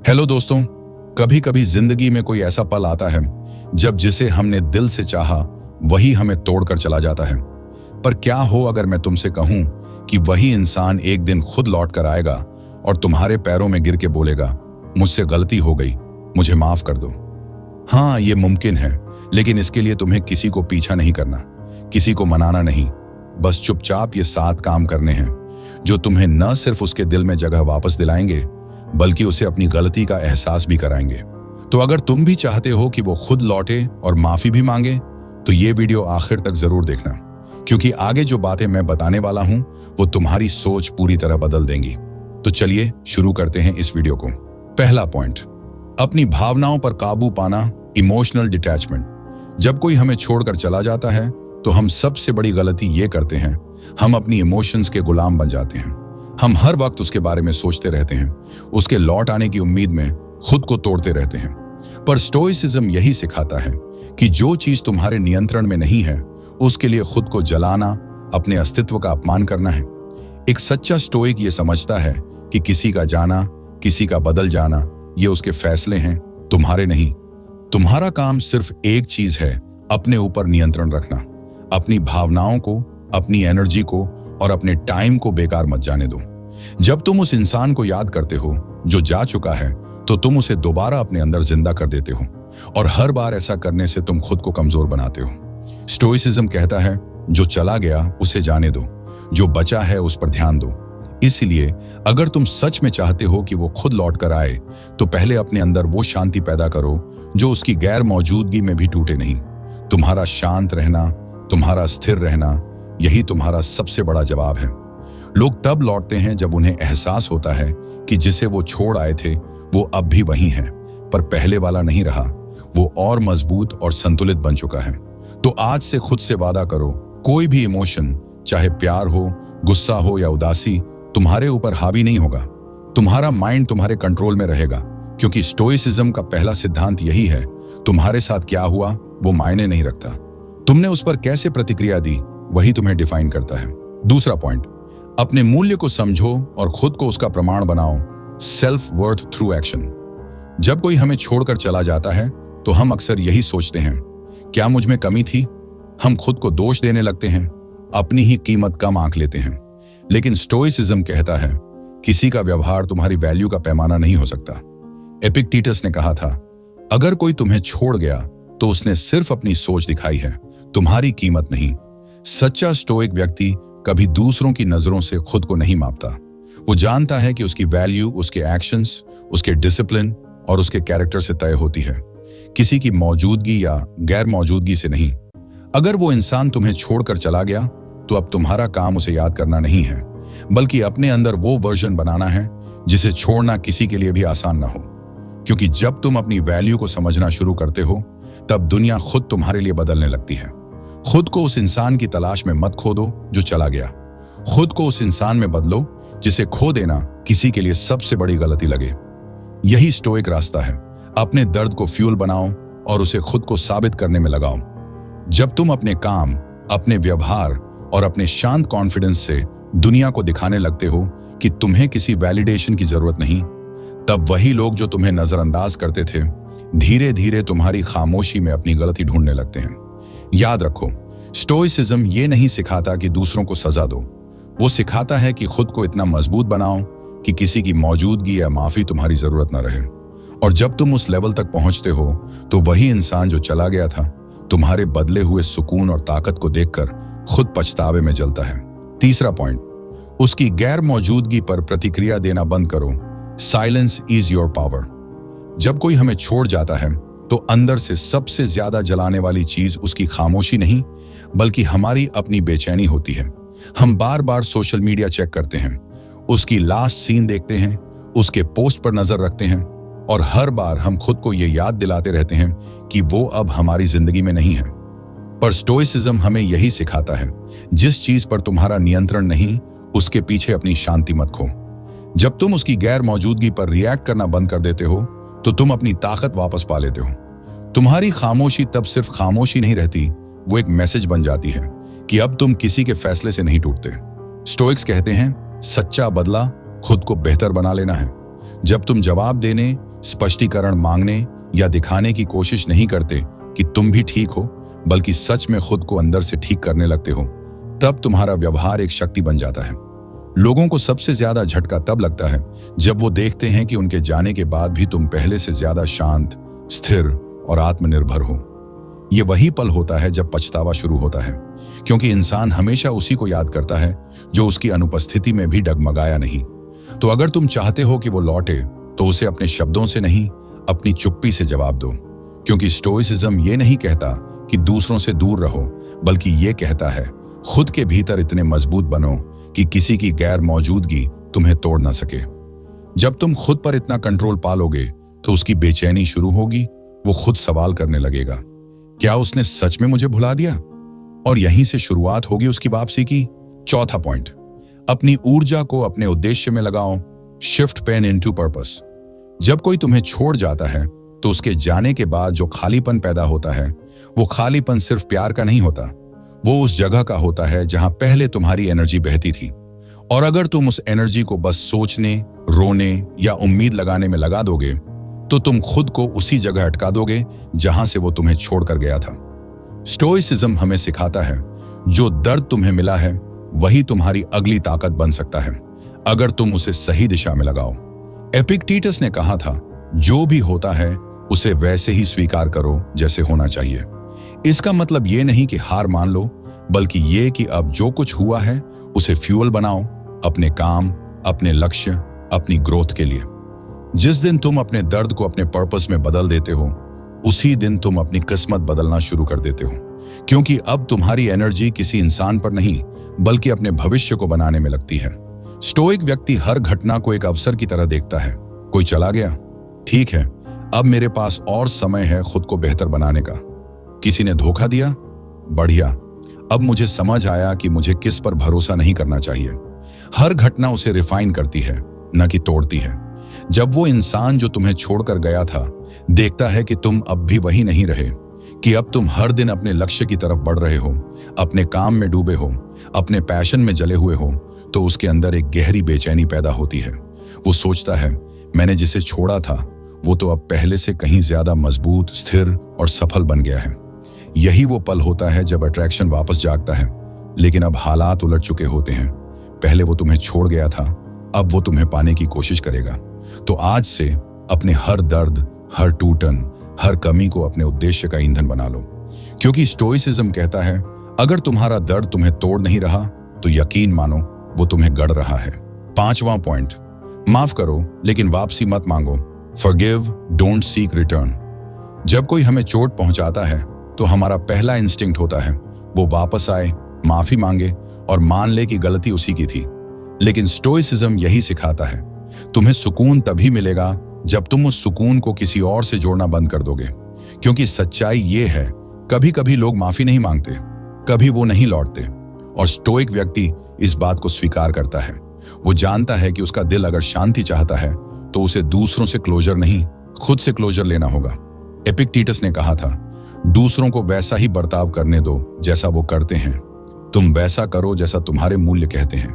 Hello दोस्तों, कभी कभी जिंदगी में कोई ऐसा पल आता है जब जिसे हमने दिल से चाहा वही हमें तोड़कर चला जाता है। पर क्या हो अगर मैं तुमसे कहूं कि वही इंसान एक दिन खुद लौट कर आएगा और तुम्हारे पैरों में गिर के बोलेगा, मुझसे गलती हो गई, मुझे माफ कर दो। हाँ, ये मुमकिन है, लेकिन इसके लिए तुम्हें किसी को पीछा नहीं करना, किसी को मनाना नहीं। बस चुपचाप ये 7 काम करने हैं जो तुम्हें न सिर्फ उसके दिल में जगह वापस दिलाएंगे बल्कि उसे अपनी गलती का एहसास भी कराएंगे। तो अगर तुम भी चाहते हो कि वो खुद लौटे और माफी भी मांगे तो ये वीडियो आखिर तक जरूर देखना, क्योंकि आगे जो बातें मैं बताने वाला हूं वो तुम्हारी सोच पूरी तरह बदल देंगी। तो चलिए शुरू करते हैं इस वीडियो को। पहला पॉइंट, अपनी भावनाओं पर काबू पाना, इमोशनल डिटैचमेंट। जब कोई हमें छोड़कर चला जाता है तो हम सबसे बड़ी गलती ये करते हैं, हम अपनी इमोशंस के गुलाम बन जाते हैं। हम हर वक्त उसके बारे में सोचते रहते हैं, उसके लौट आने की उम्मीद में खुद को तोड़ते रहते हैं। पर स्टोइसिज्म यही सिखाता है कि जो चीज तुम्हारे नियंत्रण में नहीं है उसके लिए खुद को जलाना अपने अस्तित्व का अपमान करना है। एक सच्चा स्टोइक ये समझता है कि किसी का जाना, किसी का बदल जाना, ये उसके फैसले हैं, तुम्हारे नहीं। तुम्हारा काम सिर्फ एक चीज है, अपने ऊपर नियंत्रण रखना। अपनी भावनाओं को, अपनी एनर्जी को और अपने टाइम को बेकार मत जाने दो। जब तुम उस इंसान को याद करते हो जो जा चुका है तो तुम उसे दोबारा अपने अंदर जिंदा कर देते हो, और हर बार ऐसा करने से तुम खुद को कमजोर बनाते हो। स्टोइसिज्म कहता है, जो चला गया उसे जाने दो, जो बचा है उस पर ध्यान दो। इसलिए अगर तुम सच में चाहते हो कि वो खुद लौट कर आए तो पहले अपने अंदर वो शांति पैदा करो जो उसकी गैर मौजूदगी में भी टूटे नहीं। तुम्हारा शांत रहना, तुम्हारा स्थिर रहना, यही तुम्हारा सबसे बड़ा जवाब है। लोग तब लौटते हैं जब उन्हें एहसास होता है कि जिसे वो छोड़ आए थे वो अब भी वही है, पर पहले वाला नहीं रहा, वो और मजबूत और संतुलित बन चुका है। तो आज से खुद से वादा करो, कोई भी इमोशन, चाहे प्यार हो, गुस्सा हो या उदासी, तुम्हारे ऊपर हावी नहीं होगा। तुम्हारा माइंड तुम्हारे कंट्रोल में रहेगा, क्योंकि स्टोइसिज्म का पहला सिद्धांत यही है, तुम्हारे साथ क्या हुआ वो मायने नहीं रखता, तुमने उस पर कैसे प्रतिक्रिया दी वही तुम्हें डिफाइन करता है। दूसरा पॉइंट, अपने मूल्य को समझो और खुद को उसका प्रमाण बनाओ। Self worth through action. जब कोई हमें छोड़कर चला जाता है तो हम अक्सर यही सोचते हैं, क्या मुझ में कमी थी? हम खुद को दोष देने लगते हैं, अपनी ही कीमत कम आंक लेते हैं। लेकिन स्टोइसिज्म कहता है, किसी का व्यवहार तुम्हारी वैल्यू का पैमाना नहीं हो सकता। एपिक्टेटस ने कहा था, अगर कोई तुम्हें छोड़ गया तो उसने सिर्फ अपनी सोच दिखाई है, तुम्हारी कीमत नहीं। सच्चा स्टोइक व्यक्ति कभी दूसरों की नजरों से खुद को नहीं मापता। वो जानता है कि उसकी वैल्यू उसके एक्शंस, उसके डिसिप्लिन और उसके कैरेक्टर से तय होती है, किसी की मौजूदगी या गैर मौजूदगी से नहीं। अगर वो इंसान तुम्हें छोड़कर चला गया तो अब तुम्हारा काम उसे याद करना नहीं है, बल्कि अपने अंदर वो वर्जन बनाना है जिसे छोड़ना किसी के लिए भी आसान ना हो। क्योंकि जब तुम अपनी वैल्यू को समझना शुरू करते हो तब दुनिया खुद तुम्हारे लिए बदलने लगती है। खुद को उस इंसान की तलाश में मत खो दो जो चला गया, खुद को उस इंसान में बदलो जिसे खो देना किसी के लिए सबसे बड़ी गलती लगे। यही स्टोइक रास्ता है। अपने दर्द को फ्यूल बनाओ और उसे खुद को साबित करने में लगाओ। जब तुम अपने काम, अपने व्यवहार और अपने शांत कॉन्फिडेंस से दुनिया को दिखाने लगते हो कि तुम्हें किसी वैलिडेशन की जरूरत नहीं, तब वही लोग जो तुम्हें नजरअंदाज करते थे धीरे धीरे तुम्हारी खामोशी में अपनी गलती ढूंढने लगते हैं। याद रखो, स्टोइसिज्म ये नहीं सिखाता कि दूसरों को सजा दो, वो सिखाता है कि खुद को इतना मजबूत बनाओ कि किसी की मौजूदगी या माफी तुम्हारी जरूरत न रहे। और जब तुम उस लेवल तक पहुंचते हो तो वही इंसान जो चला गया था तुम्हारे बदले हुए सुकून और ताकत को देखकर खुद पछतावे में जलता है। तीसरा पॉइंट, उसकी गैर मौजूदगी पर प्रतिक्रिया देना बंद करो। Silence is your power. जब कोई हमें छोड़ जाता है तो अंदर से सबसे ज्यादा जलाने वाली चीज उसकी खामोशी नहीं बल्कि हमारी अपनी बेचैनी होती है। हम बार बार सोशल मीडिया चेक करते हैं, उसकी लास्ट सीन देखते हैं, उसके पोस्ट पर नजर रखते हैं, और हर बार हम खुद को यह याद दिलाते रहते हैं कि वो अब हमारी जिंदगी में नहीं है। पर स्टोइसिज्म हमें यही सिखाता है, जिस चीज पर तुम्हारा नियंत्रण नहीं उसके पीछे अपनी शांति मत खो। जब तुम उसकी गैर मौजूदगी पर रिएक्ट करना बंद कर देते हो तो तुम अपनी ताकत वापस पा लेते हो। तुम्हारी खामोशी तब सिर्फ खामोशी नहीं रहती, वो एक मैसेज बन जाती है कि अब तुम किसी के फैसले से नहीं टूटते। स्टोइक्स कहते हैं, सच्चा बदला खुद को बेहतर बना लेना है। जब तुम जवाब देने, स्पष्टीकरण मांगने या दिखाने की कोशिश नहीं करते कि तुम भी ठीक हो, बल्कि सच में खुद को अंदर से ठीक करने लगते हो, तब तुम्हारा व्यवहार एक शक्ति बन जाता है। लोगों को सबसे ज्यादा झटका तब लगता है जब वो देखते हैं कि उनके जाने के बाद भी तुम पहले से ज्यादा शांत, स्थिर और आत्मनिर्भर हो। ये वही पल होता है जब पछतावा शुरू होता है, क्योंकि इंसान हमेशा उसी को याद करता है जो उसकी अनुपस्थिति में भी डगमगाया नहीं। तो अगर तुम चाहते हो कि वो लौटे, तो उसे अपने शब्दों से नहीं, अपनी चुप्पी से जवाब दो। क्योंकि स्टोइसिज्म ये नहीं कहता कि दूसरों से दूर रहो, बल्कि ये कहता है खुद के भीतर इतने मजबूत बनो कि किसी की गैर मौजूदगी तुम्हें तोड़ ना सके। जब तुम खुद पर इतना कंट्रोल पालोगे, तो उसकी बेचैनी शुरू होगी। वो खुद सवाल करने लगेगा, क्या उसने सच में मुझे भुला दिया? और यहीं से शुरुआत होगी उसकी वापसी की। चौथा पॉइंट, अपनी ऊर्जा को अपने उद्देश्य में लगाओ। Shift pain into purpose. जब कोई तुम्हें छोड़ जाता है, तो उसके जाने के बाद जो खालीपन पैदा होता है, वो खालीपन सिर्फ प्यार का नहीं होता, वो उस जगह का होता है जहां पहले तुम्हारी एनर्जी बहती थी। और अगर तुम उस एनर्जी को बस सोचने, रोने या उम्मीद लगाने में लगा दोगे, तो तुम खुद को उसी जगह अटका दोगे जहां से वो तुम्हें छोड़कर गया था। स्टोइसिज्म हमें सिखाता है, जो दर्द तुम्हें मिला है वही तुम्हारी अगली ताकत बन सकता है, अगर तुम उसे सही दिशा में लगाओ। एपिक्टेटस ने कहा था, जो भी होता है उसे वैसे ही स्वीकार करो जैसे होना चाहिए। इसका मतलब ये नहीं कि हार मान लो, बल्कि ये कि अब जो कुछ हुआ है उसे फ्यूल बनाओ, अपने काम, अपने लक्ष्य, अपनी ग्रोथ के लिए। जिस दिन तुम अपने दर्द को अपने पर्पस में बदल देते हो, उसी दिन तुम अपनी किस्मत बदलना शुरू कर देते हो। क्योंकि अब तुम्हारी एनर्जी किसी इंसान पर नहीं, बल्कि अपने भविष्य को बनाने में लगती है। स्टोइक व्यक्ति हर घटना को एक अवसर की तरह देखता है। कोई चला गया, ठीक है, अब मेरे पास और समय है खुद को बेहतर बनाने का। किसी ने धोखा दिया, बढ़िया, अब मुझे समझ आया कि मुझे किस पर भरोसा नहीं करना चाहिए। हर घटना उसे रिफाइन करती है, न कि तोड़ती है। जब वो इंसान जो तुम्हें छोड़कर गया था देखता है कि तुम अब भी वही नहीं रहे, कि अब तुम हर दिन अपने लक्ष्य की तरफ बढ़ रहे हो, अपने काम में डूबे हो, अपने पैशन में जले हुए हो, तो उसके अंदर एक गहरी बेचैनी पैदा होती है। वो सोचता है, मैंने जिसे छोड़ा था वो तो अब पहले से कहीं ज्यादा मजबूत, स्थिर और सफल बन गया है। यही वो पल होता है जब अट्रैक्शन वापस जागता है, लेकिन अब हालात उलट चुके होते हैं। पहले वो तुम्हें छोड़ गया था, अब वो तुम्हें पाने की कोशिश करेगा। तो आज से अपने हर दर्द, हर टूटन, हर कमी को अपने उद्देश्य का ईंधन बना लो। क्योंकि स्टोइसिज्म कहता है, अगर तुम्हारा दर्द तुम्हें तोड़ नहीं रहा, तो यकीन मानो वो तुम्हें गढ़ रहा है। पांचवां पॉइंट, माफ करो लेकिन वापसी मत मांगो। Forgive, don't seek return. जब कोई हमें चोट पहुंचाता है, तो हमारा पहला इंस्टिंक्ट होता है वो वापस आए, माफी मांगे और मान ले कि गलती उसी की थी। लेकिन स्टोइसिज्म यही सिखाता है, तुम्हें सुकून तभी मिलेगा जब तुम उस सुकून को किसी और से जोड़ना बंद कर दोगे। क्योंकि सच्चाई ये है, कभी कभी लोग माफी नहीं मांगते, कभी वो नहीं लौटते, और स्टोइक व्यक्ति इस बात को स्वीकार करता है। वो जानता है कि उसका दिल अगर शांति चाहता है, तो उसे दूसरों से क्लोजर नहीं, खुद से क्लोजर लेना होगा। एपिक्टेटस ने कहा था, दूसरों को वैसा ही बर्ताव करने दो जैसा वो करते हैं, तुम वैसा करो जैसा तुम्हारे मूल्य कहते हैं।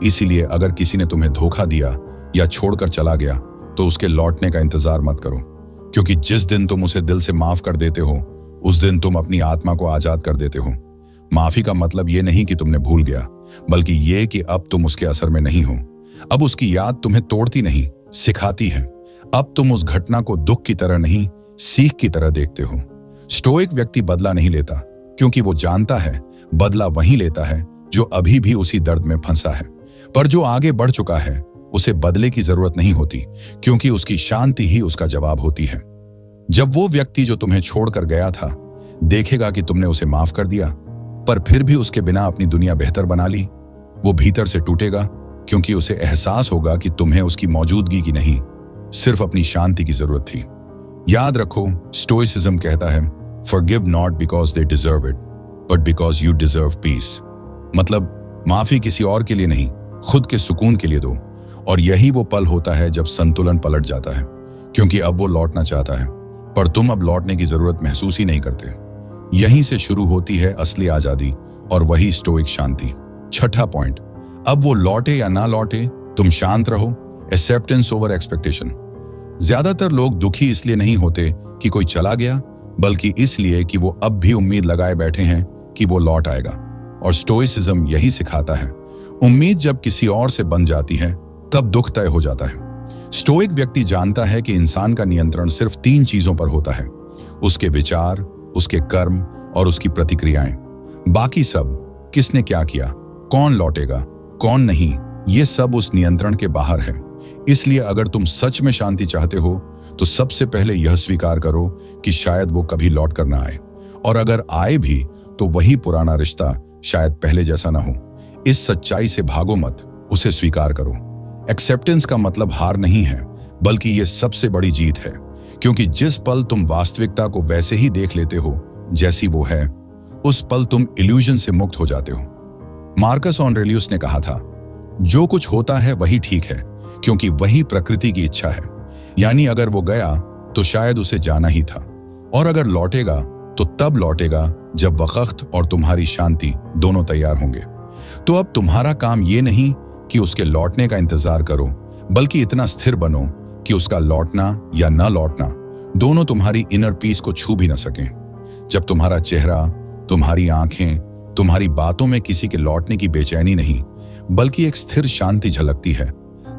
इसीलिए अगर किसी ने तुम्हें धोखा दिया या छोड़कर चला गया, तो उसके लौटने का इंतजार मत करो। क्योंकि जिस दिन तुम उसे दिल से माफ कर देते हो, उस दिन तुम अपनी आत्मा को आजाद कर देते हो। माफी का मतलब ये नहीं कि तुमने भूल गया, बल्कि ये कि अब तुम उसके असर में नहीं हो। अब उसकी याद तुम्हें तोड़ती नहीं, सिखाती है। अब तुम उस घटना को दुख की तरह नहीं, सीख की तरह देखते हो। स्टोइक व्यक्ति बदला नहीं लेता, क्योंकि वो जानता है बदला वही लेता है जो अभी भी उसी दर्द में फंसा है। पर जो आगे बढ़ चुका है, उसे बदले की जरूरत नहीं होती, क्योंकि उसकी शांति ही उसका जवाब होती है। जब वो व्यक्ति जो तुम्हें छोड़कर गया था देखेगा कि तुमने उसे माफ कर दिया, पर फिर भी उसके बिना अपनी दुनिया बेहतर बना ली, वो भीतर से टूटेगा, क्योंकि उसे एहसास होगा कि तुम्हें उसकी मौजूदगी की नहीं, सिर्फ अपनी शांति की जरूरत थी। याद रखो, स्टोइसिज्म कहता है, forgive not because they deserve it, but because you deserve peace. मतलब माफी किसी और के लिए नहीं, खुद के सुकून के लिए दो। और यही वो पल होता है जब संतुलन पलट जाता है, क्योंकि अब वो लौटना चाहता है, पर तुम अब लौटने की जरूरत महसूस ही नहीं करते। यहीं से शुरू होती है असली आजादी, और वही स्टोइक शांति। छठा पॉइंट, अब वो लौटे या ना लौटे, तुम शांत रहो। Acceptance over expectation. ज्यादातर लोग दुखी इसलिए नहीं होते कि कोई चला गया, बल्कि इसलिए कि वो अब भी उम्मीद लगाए बैठे हैं कि वो लौट आएगा। और स्टोइसिज्म यही सिखाता है, उम्मीद जब किसी और से बन जाती है तब दुख तय हो जाता है। स्टोइक व्यक्ति जानता है कि इंसान का नियंत्रण सिर्फ 3 चीजों पर होता है, उसके विचार, उसके कर्म और उसकी प्रतिक्रियाएं। बाकी सब, किसने क्या किया, कौन लौटेगा, कौन नहीं, ये सब उस नियंत्रण के बाहर है। इसलिए अगर तुम सच में शांति चाहते हो तो सबसे पहले यह स्वीकार करो कि शायद वो कभी लौट कर ना आए, और अगर आए भी तो वही पुराना रिश्ता शायद पहले जैसा ना हो। इस सच्चाई से भागो मत, उसे स्वीकार करो। एक्सेप्टेंस का मतलब हार नहीं है, बल्कि ये सबसे बड़ी जीत है, क्योंकि जिस पल तुम वास्तविकता को वैसे ही देख लेते हो जैसी वो है, उस पल तुम इल्यूजन से मुक्त हो जाते हो। मार्कस ऑरेलियस ने कहा था, जो कुछ होता है वही ठीक है, क्योंकि वही प्रकृति की इच्छा है। यानी अगर वो गया तो शायद उसे जाना ही था, और अगर लौटेगा तो तब लौटेगा जब वक्त और तुम्हारी शांति दोनों तैयार होंगे। तो अब तुम्हारा काम ये नहीं कि उसके लौटने का इंतजार करो, बल्कि इतना स्थिर बनो कि उसका लौटना या न लौटना दोनों तुम्हारी इनर पीस को छू भी न सकें। जब तुम्हारा चेहरा, तुम्हारी आंखें, तुम्हारी बातों में किसी के लौटने की बेचैनी नहीं, बल्कि एक स्थिर शांति झलकती है,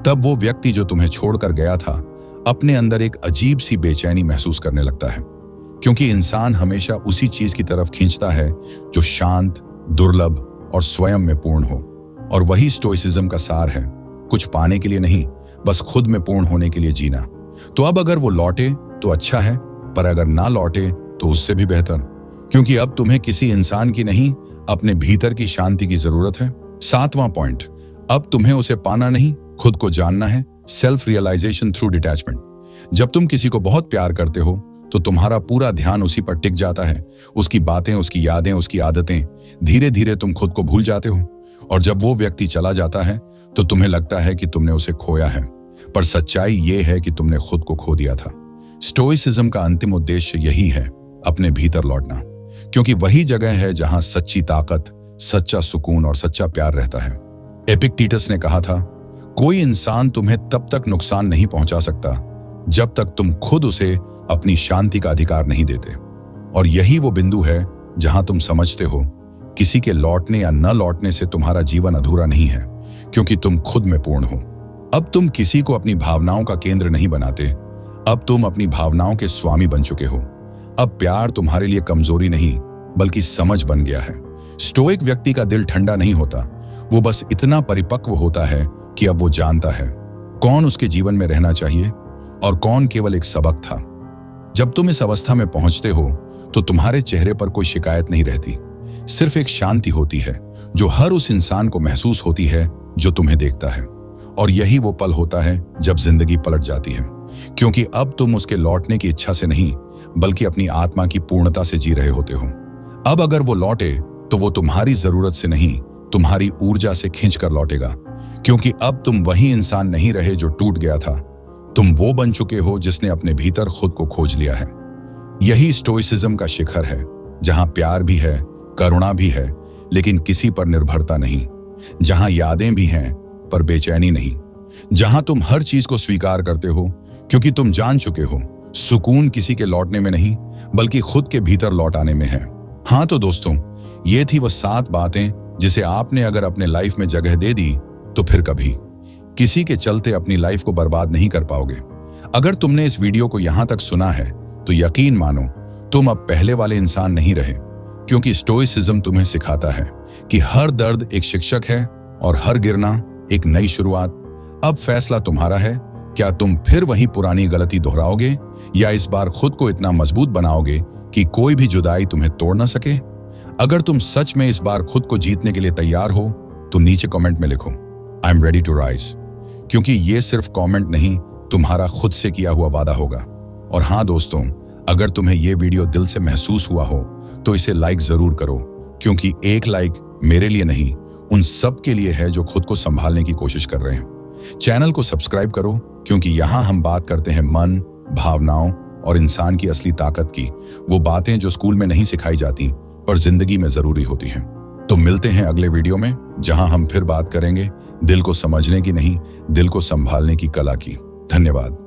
तब वो व्यक्ति जो तुम्हें छोड़कर गया था अपने अंदर एक अजीब सी बेचैनी महसूस करने लगता है। क्योंकि इंसान हमेशा उसी चीज की तरफ खींचता है जो शांत, दुर्लभ और स्वयं में पूर्ण हो। और वही स्टोइसिज्म का सार है, कुछ पाने के लिए नहीं, बस खुद में पूर्ण होने के लिए जीना। तो अब अगर वो लौटे तो अच्छा है, पर अगर ना लौटे तो उससे भी बेहतर, क्योंकि अब तुम्हें किसी इंसान की नहीं, अपने भीतर की शांति की जरूरत है। 7वां पॉइंट, अब तुम्हें उसे पाना नहीं, खुद को जानना है। Self realisation through detachment. जब तुम किसी को बहुत प्यार करते हो तो तुम्हारा पूरा ध्यान उसी पर टिक जाता है, उसकी बातें, उसकी यादें, उसकी आदतें। धीरे धीरे तुम खुद को भूल जाते हो, और जब वो व्यक्ति चला जाता है तो तुम्हें लगता है कि तुमने उसे खोया है, पर सच्चाई ये है कि तुमने खुद को खो दिया था। स्टोइसिज्म का अंतिम उद्देश्य यही है, अपने भीतर लौटना, क्योंकि वही जगह है जहां सच्ची ताकत, सच्चा सुकून और सच्चा प्यार रहता है। एपिक्टेटस ने कहा था, कोई इंसान तुम्हें तब तक नुकसान नहीं पहुंचा सकता जब तक तुम खुद उसे अपनी शांति का अधिकार नहीं देते। और यही वो बिंदु है जहां तुम समझते हो, किसी के लौटने या न लौटने से तुम्हारा जीवन अधूरा नहीं है, क्योंकि तुम खुद में पूर्ण हो। अब तुम किसी को अपनी भावनाओं का केंद्र नहीं बनाते, अब तुम अपनी भावनाओं के स्वामी बन चुके हो। अब प्यार तुम्हारे लिए कमजोरी नहीं, बल्कि समझ बन गया है। स्टोइक व्यक्ति का दिल ठंडा नहीं होता, वो बस इतना परिपक्व होता है कि अब वो जानता है कौन उसके जीवन में रहना चाहिए और कौन केवल एक सबक था। जब तुम इस अवस्था में पहुंचते हो तो तुम्हारे चेहरे पर कोई शिकायत नहीं रहती, सिर्फ एक शांति होती है जो हर उस इंसान को महसूस होती है जो तुम्हें देखता है। और यही वो पल होता है जब जिंदगी पलट जाती है, क्योंकि अब तुम उसके लौटने की इच्छा से नहीं, बल्कि अपनी आत्मा की पूर्णता से जी रहे होते हो। अब अगर वो लौटे तो वो तुम्हारी जरूरत से नहीं, तुम्हारी ऊर्जा से खींच कर लौटेगा, क्योंकि अब तुम वही इंसान नहीं रहे जो टूट गया था, तुम वो बन चुके हो जिसने अपने भीतर खुद को खोज लिया है। यही स्टोइसिज्म का शिखर है, जहां प्यार भी है, करुणा भी है, लेकिन किसी पर निर्भरता नहीं, जहां यादें भी हैं पर बेचैनी नहीं, जहां तुम हर चीज को स्वीकार करते हो क्योंकि तुम जान चुके हो सुकून किसी के लौटने में नहीं, बल्कि खुद के भीतर लौट आने में है। हाँ तो दोस्तों, ये थी वो 7 बातें जिसे आपने अगर अपने लाइफ में जगह दे दी तो फिर कभी किसी के चलते अपनी लाइफ को बर्बाद नहीं कर पाओगे। अगर तुमने इस वीडियो को यहां तक सुना है तो यकीन मानो तुम अब पहले वाले इंसान नहीं रहे, क्योंकि स्टोइसिज्म तुम्हें सिखाता है कि हर दर्द एक शिक्षक है और हर गिरना एक नई शुरुआत। अब फैसला तुम्हारा है, क्या तुम फिर वही पुरानी गलती दोहराओगे या इस बार खुद को इतना मजबूत बनाओगे कि कोई भी जुदाई तुम्हें तोड़ ना सके। अगर तुम सच में इस बार खुद को जीतने के लिए तैयार हो तो नीचे कमेंट में लिखो, I am ready to rise, क्योंकि ये सिर्फ कमेंट नहीं, तुम्हारा खुद से किया हुआ वादा होगा। और हाँ दोस्तों, अगर तुम्हें ये वीडियो दिल से महसूस हुआ हो तो इसे लाइक जरूर करो, क्योंकि एक लाइक मेरे लिए नहीं, उन सब के लिए है जो खुद को संभालने की कोशिश कर रहे हैं। चैनल को सब्सक्राइब करो, क्योंकि यहाँ हम बात करते हैं मन, भावनाओं और इंसान की असली ताकत की, वो बातें जो स्कूल में नहीं सिखाई जाती पर जिंदगी में जरूरी होती हैं। तो मिलते हैं अगले वीडियो में, जहां हम फिर बात करेंगे दिल को समझने की नहीं, दिल को संभालने की कला की। धन्यवाद।